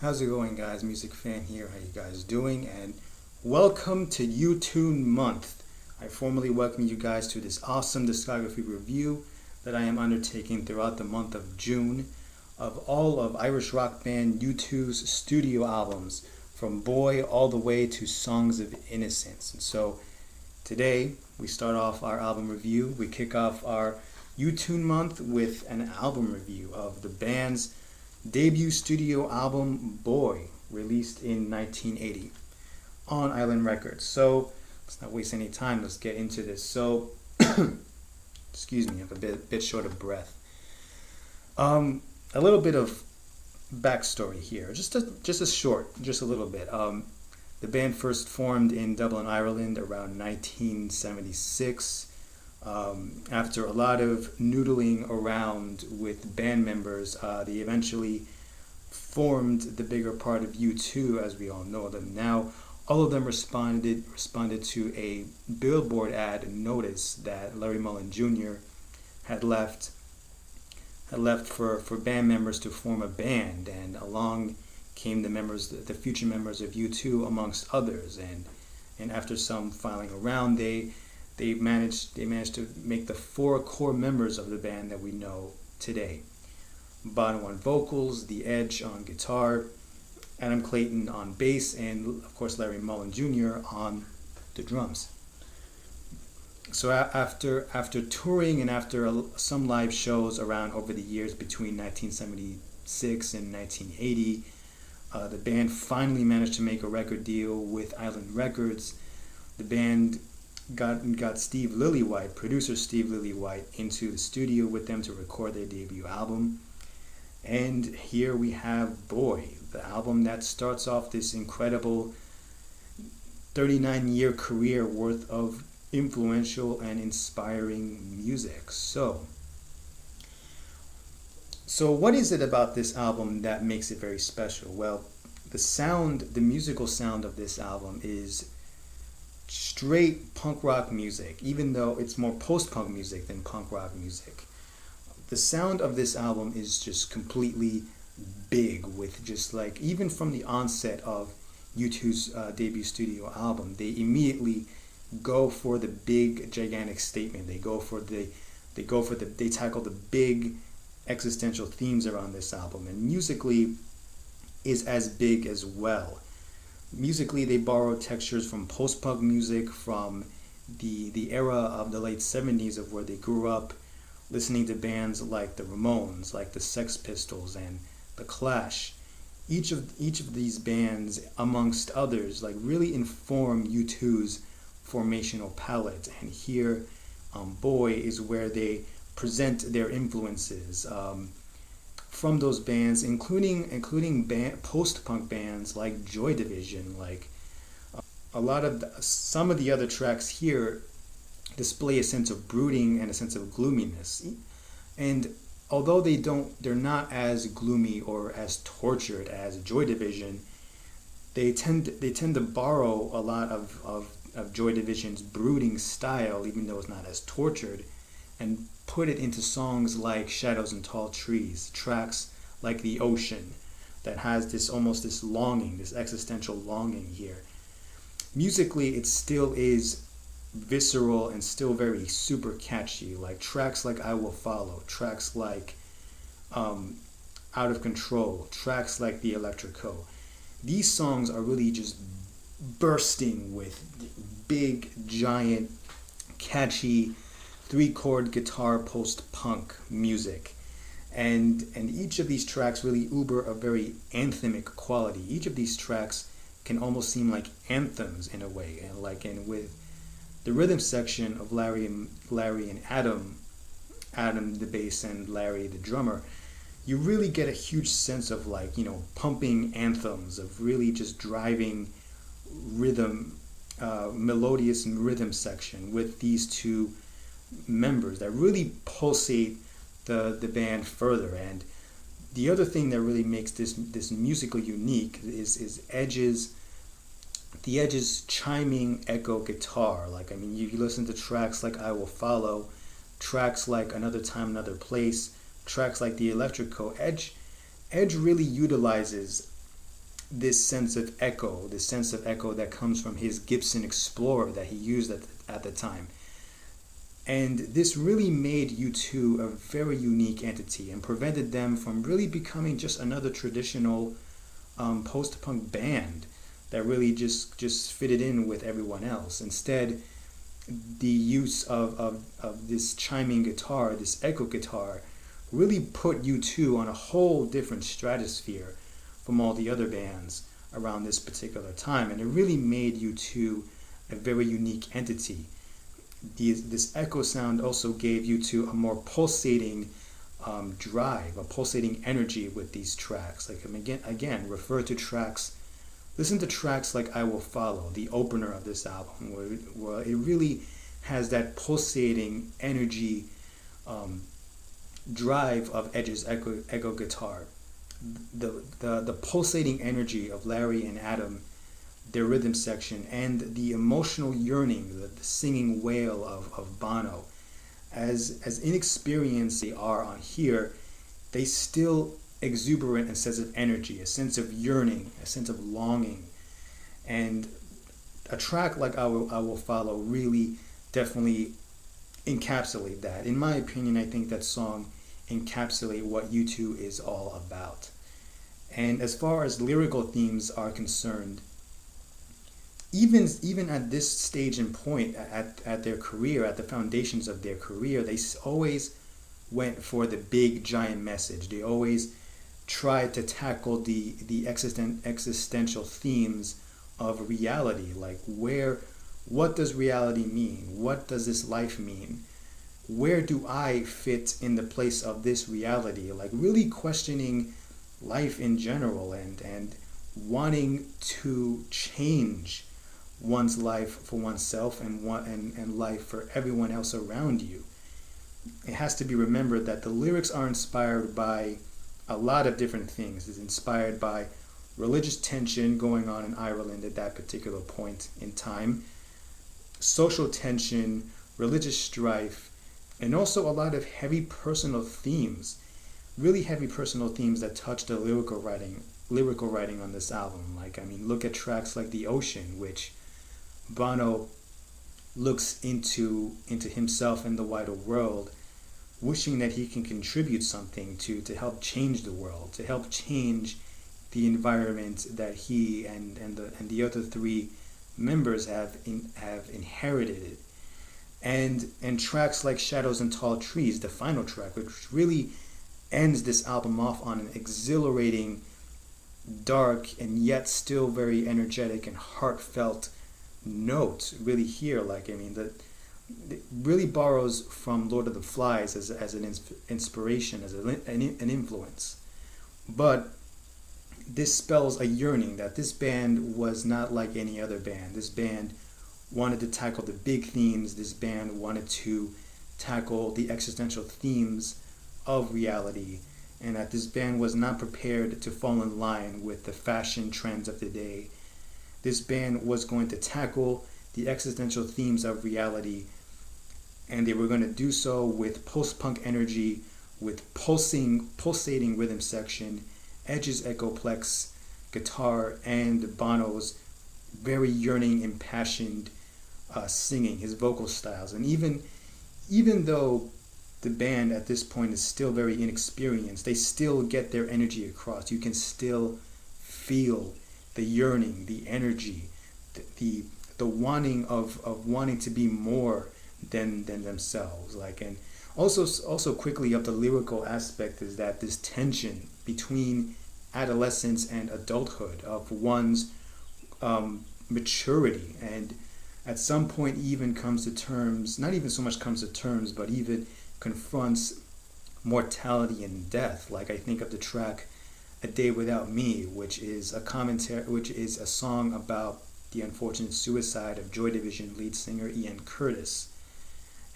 How's it going, guys? Music fan here. How you guys doing? And welcome to U2une Month. I formally welcome you guys to this awesome discography review that I am undertaking throughout the month of June of all of Irish rock band U2's studio albums, from Boy all the way to Songs of Innocence. And so today we start off our album review. We kick off our U2une Month with an album review of the band's debut studio album Boy, released in 1980 on Island Records. So let's not waste any time, let's get into this. So excuse me, I'm a bit short of breath. A little bit of backstory here, just a little bit. The band first formed in Dublin, Ireland around 1976. After a lot of noodling around with band members, they eventually formed the bigger part of U2 as we all know them now. All of them responded to a Billboard ad notice that Larry Mullen Jr. had left for band members to form a band, and along came the future members of U2 amongst others, and after some filing around, they managed to make the four core members of the band that we know today. Bono on vocals, The Edge on guitar, Adam Clayton on bass, and of course Larry Mullen Jr. on the drums. So after touring and after some live shows around over the years between 1976 and 1980, the band finally managed to make a record deal with Island Records. The band got Steve Lillywhite, producer Steve Lillywhite, into the studio with them to record their debut album. And here we have Boy, the album that starts off this incredible 39-year career worth of influential and inspiring music. So what is it about this album that makes it very special? Well, the musical sound of this album is straight punk rock music, even though it's more post-punk music than punk rock music. The sound of this album is just completely big, with just like, even from the onset of U2's debut studio album, they immediately go for the big gigantic statement. They tackle the big existential themes around this album, and musically is as big as well. Musically, they borrow textures from post-punk music, from the era of the late 70s, of where they grew up listening to bands like the Ramones, like the Sex Pistols, and the Clash. Each of these bands, amongst others, like really inform U2's formational palette. And here, Boy is where they present their influences from those bands, including post-punk bands like Joy Division. Like some of the other tracks here display a sense of brooding and a sense of gloominess. And although they're not as gloomy or as tortured as Joy Division, they tend to borrow a lot of Joy Division's brooding style, even though it's not as tortured, and put it into songs like Shadows and Tall Trees, tracks like The Ocean, that has this longing, this existential longing here. Musically, it still is visceral and still very super catchy, like tracks like I Will Follow, tracks like Out of Control, tracks like The Electrico. These songs are really just bursting with big, giant, catchy, three-chord guitar post-punk music. And each of these tracks really uber a very anthemic quality. Each of these tracks can almost seem like anthems in a way. And with the rhythm section of Larry and Adam the bass and Larry the drummer, you really get a huge sense of pumping anthems, of really just driving rhythm, melodious rhythm section with these two members that really pulsate the band further. And the other thing that really makes this musical unique is the Edge's chiming echo guitar. You listen to tracks like I Will Follow, tracks like Another Time, Another Place, tracks like The Electrico. Edge really utilizes this sense of echo, that comes from his Gibson Explorer that he used at the time. And this really made U2 a very unique entity and prevented them from really becoming just another traditional post-punk band that really just fitted in with everyone else. Instead, the use of this chiming guitar, this echo guitar, really put U2 on a whole different stratosphere from all the other bands around this particular time. And it really made U2 a very unique entity. This echo sound also gave U2 a more pulsating drive, a pulsating energy with these tracks. Like again, listen to tracks like I Will Follow, the opener of this album, where it really has that pulsating energy drive of Edge's echo guitar. The pulsating energy of Larry and Adam, their rhythm section, and the emotional yearning, the singing wail of Bono. As inexperienced they are on here, they still exuberant a sense of energy, a sense of yearning, a sense of longing. And a track like I Will Follow really definitely encapsulate that. In my opinion, I think that song encapsulate what U2 is all about. And as far as lyrical themes are concerned, even at this stage and point at their career, at the foundations of their career, they always went for the big giant message. They always tried to tackle the existential themes of reality, like what does reality mean? What does this life mean? Where do I fit in the place of this reality? Like really questioning life in general and wanting to change one's life for oneself and life for everyone else around you. It has to be remembered that the lyrics are inspired by a lot of different things. It's inspired by religious tension going on in Ireland at that particular point in time, social tension, religious strife, and also a lot of heavy personal themes, really heavy personal themes that touch the lyrical writing on this album. Look at tracks like The Ocean, which Bono looks into himself and the wider world, wishing that he can contribute something to help change the world, to help change the environment that he and the other three members have inherited. And tracks like Shadows and Tall Trees, the final track, which really ends this album off on an exhilarating, dark, and yet still very energetic and heartfelt note. Really here, it really borrows from Lord of the Flies as an inspiration, as an influence. But this spells a yearning that this band was not like any other band. This band wanted to tackle the big themes. This band wanted to tackle the existential themes of reality, and that this band was not prepared to fall in line with the fashion trends of the day. This band was going to tackle the existential themes of reality, and they were going to do so with post-punk energy, with pulsating rhythm section, Edge's Echoplex guitar, and Bono's very yearning, impassioned singing, his vocal styles. And even though the band at this point is still very inexperienced, they still get their energy across. You can still feel the yearning, the energy, the wanting of wanting to be more than themselves. And also quickly of the lyrical aspect is that this tension between adolescence and adulthood, of one's maturity, and at some point even comes to terms, not even so much comes to terms, but even confronts mortality and death. Like I think of the track A Day Without Me, which is a song about the unfortunate suicide of Joy Division lead singer Ian Curtis,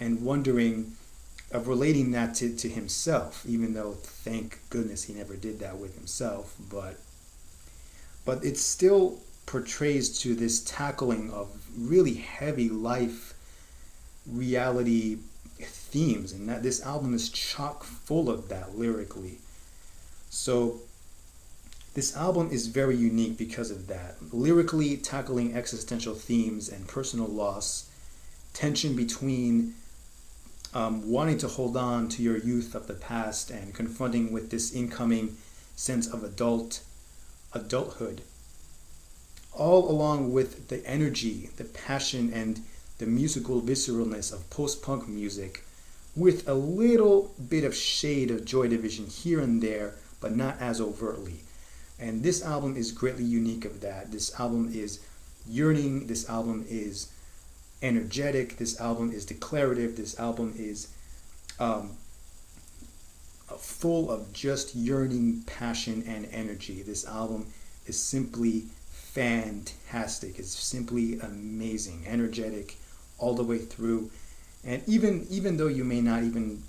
and relating that to himself, even though thank goodness he never did that with himself, but it still portrays to this tackling of really heavy life reality themes, and that this album is chock full of that lyrically. So This album is very unique because of that. Lyrically tackling existential themes and personal loss, tension between wanting to hold on to your youth of the past and confronting with this incoming sense of adulthood, all along with the energy, the passion, and the musical visceralness of post-punk music, with a little bit of shade of Joy Division here and there, but not as overtly. And this album is greatly unique of that. This album is yearning, this album is energetic, this album is declarative, this album is full of just yearning, passion, and energy. This album is simply fantastic. It's simply amazing, energetic all the way through. And even though you may not even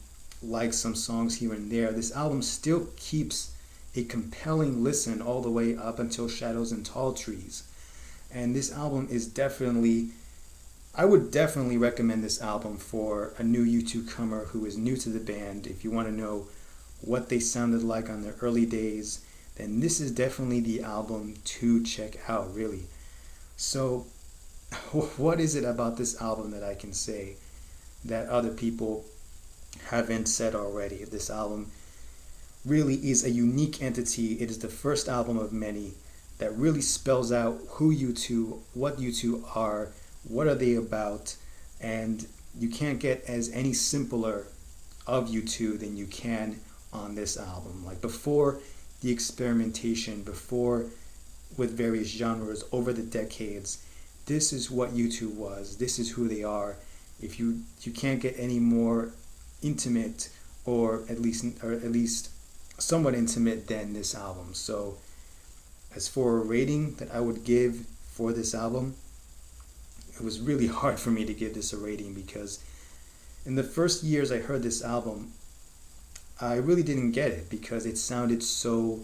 like some songs here and there, this album still keeps a compelling listen all the way up until Shadows and Tall Trees. And this album is definitely, I would definitely recommend this album for a new U2 comer who is new to the band. If you want to know what they sounded like on their early days, then this is definitely the album to check out, really. So what is it about this album that I can say that other people haven't said already? This album really is a unique entity. It is the first album of many that really spells out who U2, what U2 are, what are they about, and you can't get as any simpler of U2 than you can on this album. Like before the experimentation, before with various genres over the decades, this is what U2 was. This is who they are. If you can't get any more intimate, or at least somewhat intimate than this album. So as for a rating that I would give for this album, it was really hard for me to give this a rating because in the first years I heard this album, I really didn't get it because it sounded so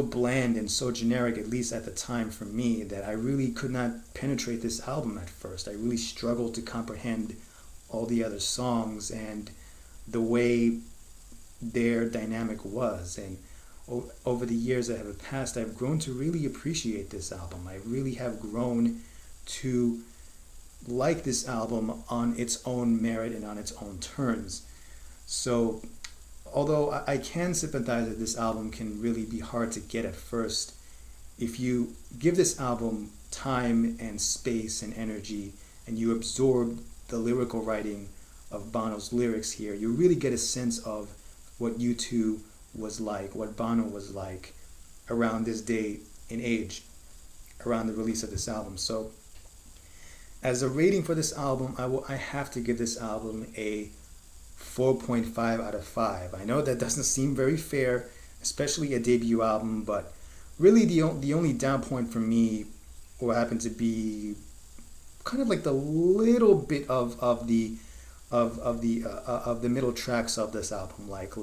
bland and so generic, at least at the time for me, that I really could not penetrate this album at first. I really struggled to comprehend all the other songs and the way their dynamic was. And over the years that have passed, I've grown to really appreciate this album. I really have grown to like this album on its own merit and on its own terms. So although I can sympathize that this album can really be hard to get at first, if you give this album time and space and energy and you absorb the lyrical writing of Bono's lyrics here, you really get a sense of what U2 was like, what Bono was like around this day and age, around the release of this album. So as a rating for this album, I have to give this album a 4.5 out of 5. I know that doesn't seem very fair, especially a debut album, but really the only down point for me will happen to be kind of like the little bit of the middle tracks of this album, like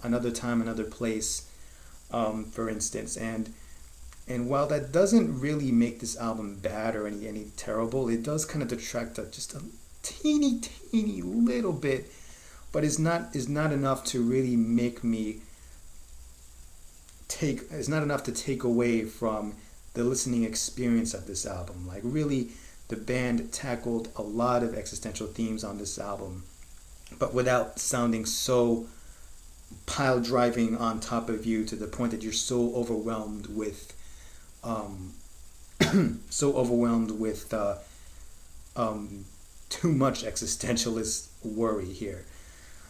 Another Time, Another Place, for instance. And while that doesn't really make this album bad or any terrible, it does kind of detract just a teeny little bit, but is not enough to really make me it's not enough to take away from the listening experience of this album. Like really, the band tackled a lot of existential themes on this album, but without sounding so pile driving on top of you to the point that you're so overwhelmed with too much existentialist worry here.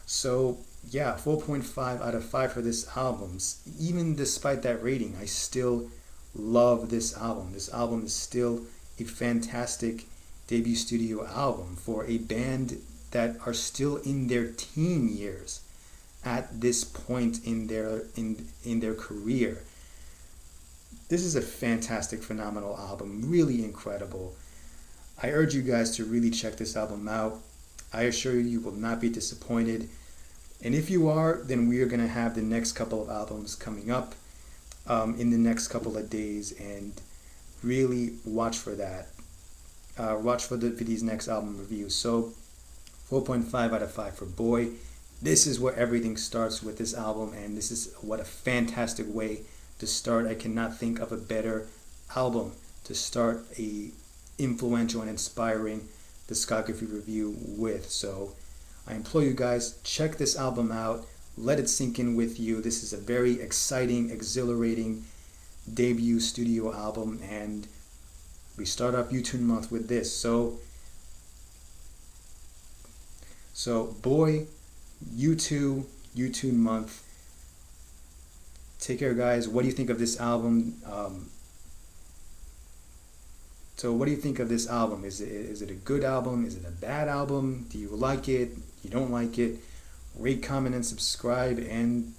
So yeah, 4.5 out of 5 for this album. Even despite that rating, I still love this album. This album is still a fantastic debut studio album for a band that are still in their teen years at this point in their career. This is a fantastic, phenomenal album, really incredible. I urge you guys to really check this album out. I assure you, you will not be disappointed. And if you are, then we are going to have the next couple of albums coming up in the next couple of days, and really watch for that. Watch for these next album reviews. So 4.5 out of 5 for Boy. This is where everything starts with this album, and this is what a fantastic way to start. I cannot think of a better album to start a influential and inspiring discography review with. So I implore you guys, check this album out. Let it sink in with you. This is a very exciting, exhilarating debut studio album, and we start off U2une Month with this. So boy, U2une Month. Take care, guys. What do you think of this album? So what do you think of this album? Is it a good album? Is it a bad album? Do you like it? You don't like it? Rate, comment, and subscribe. And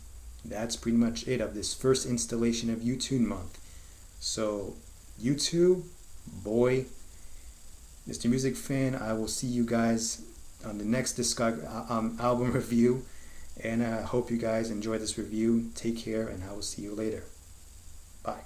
that's pretty much it of this first installation of U2une Month. So U2, boy, Mr. Music Fan, I will see you guys on the next album review. And I hope you guys enjoy this review. Take care, and I will see you later. Bye.